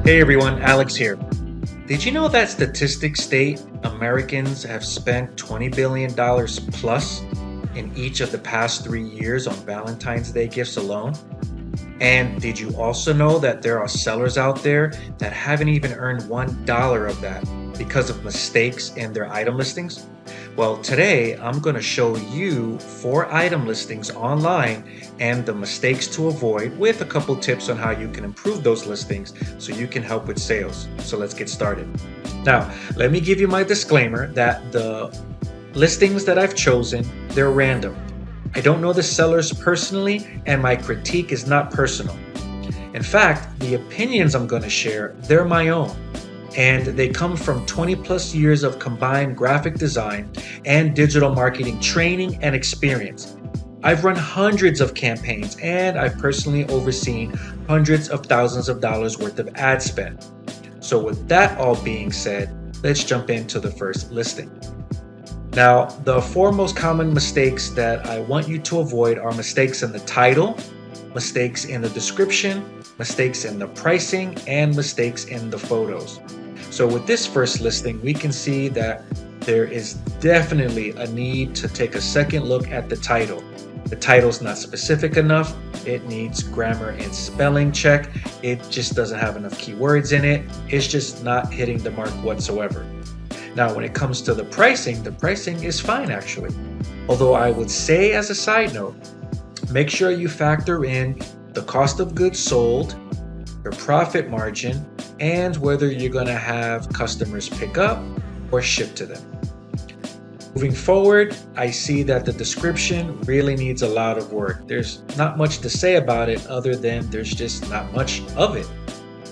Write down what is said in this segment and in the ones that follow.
Hey everyone, Alex here. Did you know that statistics state Americans have spent $20 billion plus in each of the past 3 years on Valentine's Day gifts alone? And did you also know that there are sellers out there that haven't even earned $1 of that because of mistakes in their item listings? Well, today I'm going to show you 4 item listings online and the mistakes to avoid with a couple tips on how you can improve those listings so you can help with sales. So let's get started. Now, let me give you my disclaimer that the listings that I've chosen, they're random. I don't know the sellers personally, and my critique is not personal. In fact, the opinions I'm going to share, they're my own, and they come from 20 plus years of combined graphic design and digital marketing training and experience. I've run hundreds of campaigns, and I've personally overseen hundreds of thousands of dollars worth of ad spend. So with that all being said, let's jump into the first listing. Now, the 4 most common mistakes that I want you to avoid are mistakes in the title, mistakes in the description, mistakes in the pricing, and mistakes in the photos. So with this first listing, we can see that there is definitely a need to take a second look at the title. The title's not specific enough. It needs grammar and spelling check. It just doesn't have enough keywords in it. It's just not hitting the mark whatsoever. Now, when it comes to the pricing is fine actually. Although I would say as a side note, make sure you factor in the cost of goods sold, your profit margin, and whether you're going to have customers pick up or ship to them. Moving forward, I see that the description really needs a lot of work. There's not much to say about it other than there's just not much of it.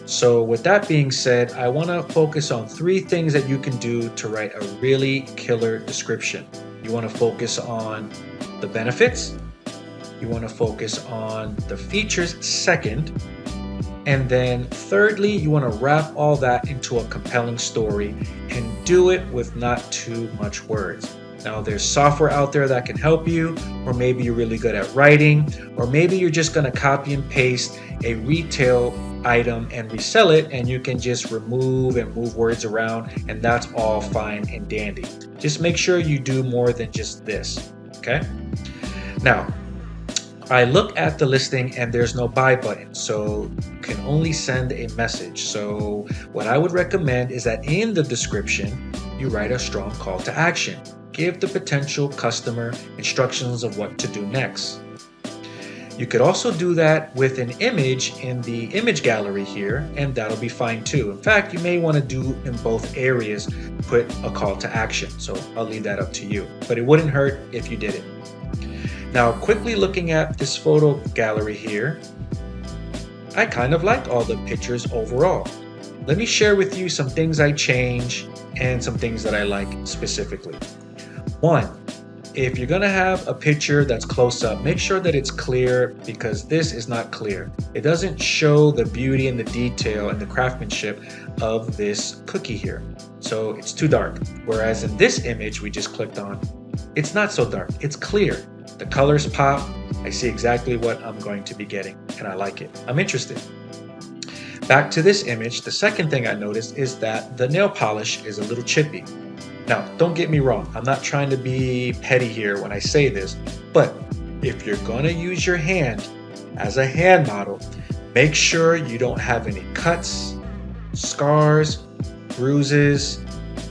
So with that being said, I want to focus on 3 things that you can do to write a really killer description. You want to focus on the benefits. You want to focus on the features second. And then thirdly, you want to wrap all that into a compelling story and do it with not too much words. Now, there's software out there that can help you, or maybe you're really good at writing, or maybe you're just going to copy and paste a retail item and resell it, and you can just remove and move words around, and that's all fine and dandy. Just make sure you do more than just this, okay? Now, I look at the listing and there's no buy button, so you can only send a message. So what I would recommend is that in the description, you write a strong call to action. Give the potential customer instructions of what to do next. You could also do that with an image in the image gallery here, and that'll be fine too. In fact, you may want to do in both areas, put a call to action. So I'll leave that up to you, but it wouldn't hurt if you did it. Now, quickly looking at this photo gallery here, I kind of like all the pictures overall. Let me share with you some things I change and some things that I like specifically. 1, if you're gonna have a picture that's close up, make sure that it's clear because this is not clear. It doesn't show the beauty and the detail and the craftsmanship of this cookie here. So it's too dark. Whereas in this image we just clicked on, it's not so dark, it's clear. The colors pop, I see exactly what I'm going to be getting, and I like it. I'm interested. Back to this image, the second thing I noticed is that the nail polish is a little chippy. Now, don't get me wrong, I'm not trying to be petty here when I say this, but if you're gonna use your hand as a hand model, make sure you don't have any cuts, scars, bruises,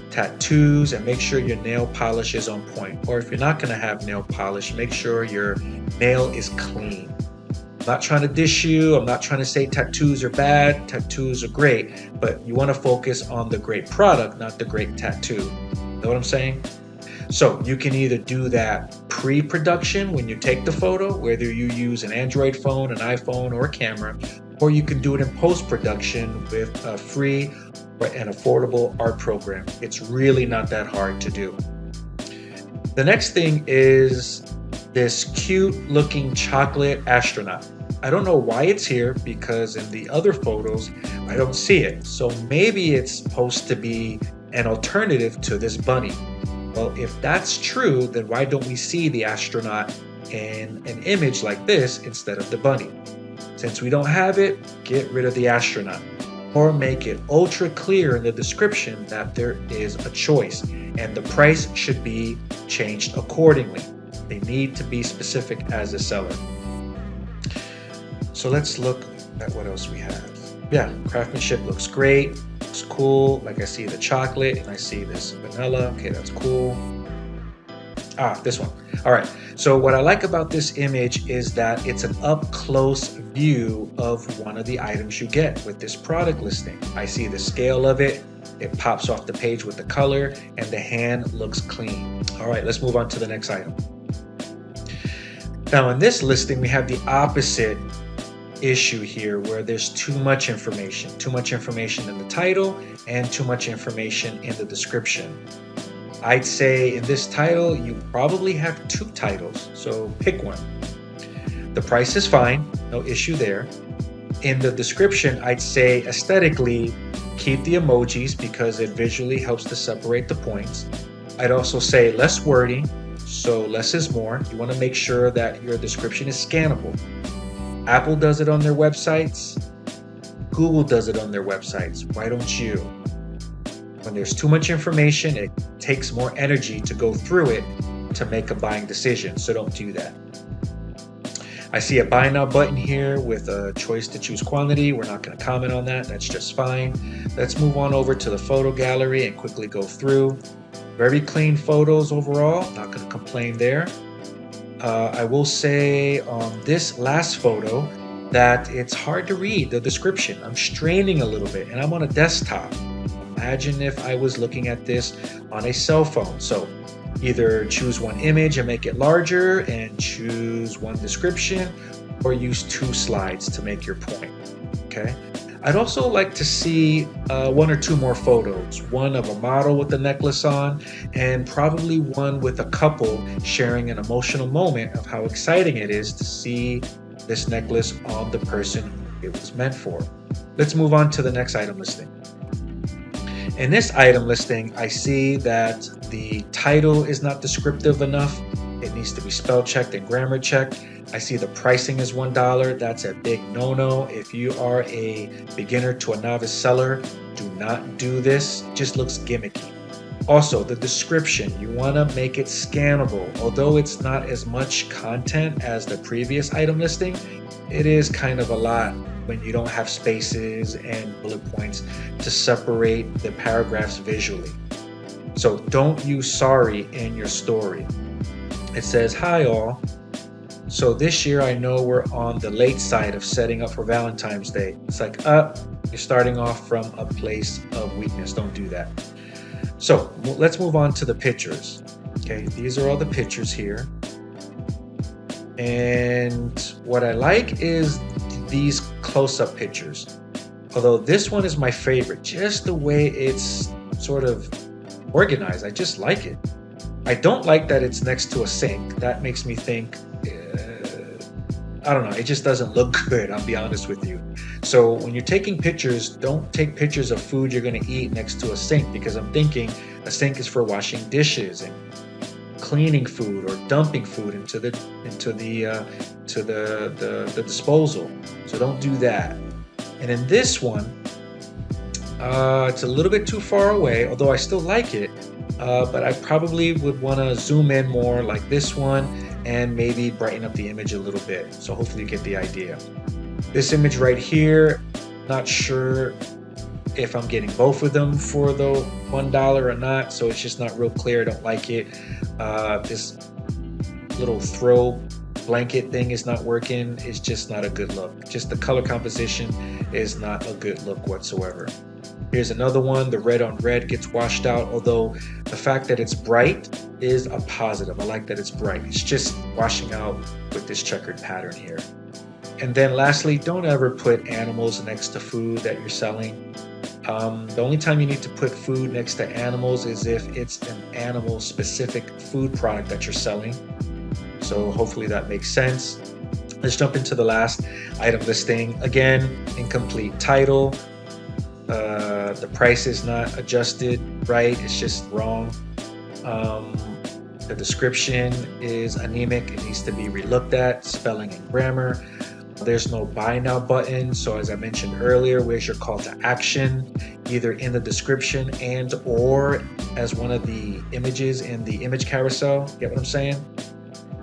tattoos, and make sure your nail polish is on point. Or if you're not going to have nail polish, make sure your nail is clean. I'm not trying to dish you. I'm not trying to say tattoos are bad. Tattoos are great, but you want to focus on the great product, not the great tattoo. Know what I'm saying? So you can either do that pre-production when you take the photo, whether you use an Android phone, an iPhone, or a camera, or you can do it in post-production with a free and affordable art program. It's really not that hard to do. The next thing is this cute looking chocolate astronaut. I don't know why it's here because in the other photos I don't see it. So maybe it's supposed to be an alternative to this bunny. Well, if that's true, then why don't we see the astronaut in an image like this instead of the bunny? Since we don't have it, get rid of the astronaut. or make it ultra clear in the description that there is a choice and the price should be changed accordingly. They need to be specific as a seller. So let's look at what else we have. Yeah, craftsmanship looks great, looks cool. Like I see the chocolate and I see this vanilla. Okay, that's cool. This one. All right. So what I like about this image is that it's an up close view of one of the items you get with this product listing. I see the scale of it. It pops off the page with the color and the hand looks clean. All right, let's move on to the next item. Now in this listing, we have the opposite issue here where there's too much information in the title and too much information in the description. I'd say in this title, you probably have 2 titles, so pick one. The price is fine, no issue there. In the description, I'd say aesthetically, keep the emojis because it visually helps to separate the points. I'd also say less wording, so less is more. You want to make sure that your description is scannable. Apple does it on their websites. Google does it on their websites. Why don't you? When there's too much information, it takes more energy to go through it to make a buying decision, so don't do that. I see a buy now button here with a choice to choose quantity. We're not going to comment on that. That's just fine. Let's move on over to the photo gallery and quickly go through. Very clean photos overall. Not going to complain there. I will say on this last photo that it's hard to read the description. I'm straining a little bit and I'm on a desktop. Imagine if I was looking at this on a cell phone. So either choose one image and make it larger and choose one description, or use 2 slides to make your point. Okay. I'd also like to see 1 or 2 more photos. One of a model with the necklace on, and probably one with a couple sharing an emotional moment of how exciting it is to see this necklace on the person it was meant for. Let's move on to the next item listing. In this item listing, I see that the title is not descriptive enough. It needs to be spell checked and grammar checked. I see the pricing is $1. That's a big no-no. If you are a beginner to a novice seller, do not do this. It just looks gimmicky. Also, the description, you want to make it scannable. Although it's not as much content as the previous item listing, it is kind of a lot when you don't have spaces and bullet points to separate the paragraphs visually. So don't use sorry in your story. It says, hi all. So this year I know we're on the late side of setting up for Valentine's Day. It's like, you're starting off from a place of weakness. Don't do that. So let's move on to the pictures. Okay, these are all the pictures here. And what I like is these close-up pictures. Although this one is my favorite, just the way it's sort of organized. I just like it. I don't like that it's next to a sink. That makes me think, I don't know, it just doesn't look good, I'll be honest with you. So when you're taking pictures, don't take pictures of food you're gonna eat next to a sink, because I'm thinking a sink is for washing dishes and cleaning food or dumping food into the disposal. So don't do that. And in this one, it's a little bit too far away, although I still like it. But I probably would want to zoom in more like this one and maybe brighten up the image a little bit. So hopefully you get the idea. This image right here, not sure if I'm getting both of them for the $1 or not. So it's just not real clear. I don't like it. This little throw blanket thing is not working. It's just not a good look. Just the color composition is not a good look whatsoever. Here's another one. The red on red gets washed out, although the fact that it's bright is a positive. I like that it's bright. It's just washing out with this checkered pattern here. And then lastly, don't ever put animals next to food that you're selling. The only time you need to put food next to animals is if it's an animal specific food product that you're selling. So hopefully that makes sense. Let's jump into the last item listing. Again, incomplete title. The price is not adjusted right, it's just wrong. The description is anemic, it needs to be relooked at, spelling and grammar. There's no buy now button. So as I mentioned earlier, where's your call to action? Either in the description and or as one of the images in the image carousel. Get what I'm saying?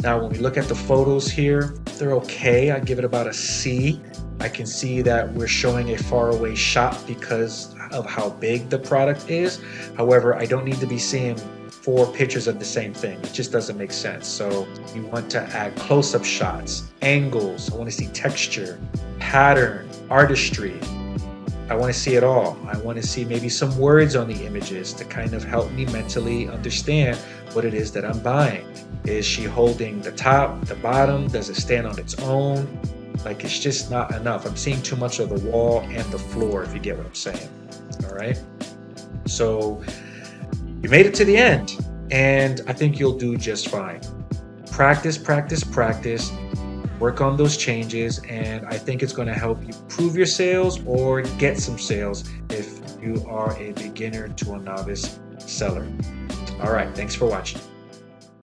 Now, when we look at the photos here, they're okay. I give it about a C. I can see that we're showing a faraway shot because of how big the product is. However, I don't need to be seeing 4 pictures of the same thing. It just doesn't make sense. So you want to add close-up shots, angles. I want to see texture, pattern, artistry. I want to see it all. I want to see maybe some words on the images to kind of help me mentally understand what it is that I'm buying. Is she holding the top, the bottom? Does it stand on its own? Like, it's just not enough. I'm seeing too much of the wall and the floor, if you get what I'm saying. All right. So you made it to the end, and I think you'll do just fine. Practice, practice, practice. Work on those changes, and I think it's going to help you prove your sales or get some sales if you are a beginner to a novice seller. All right. Thanks for watching.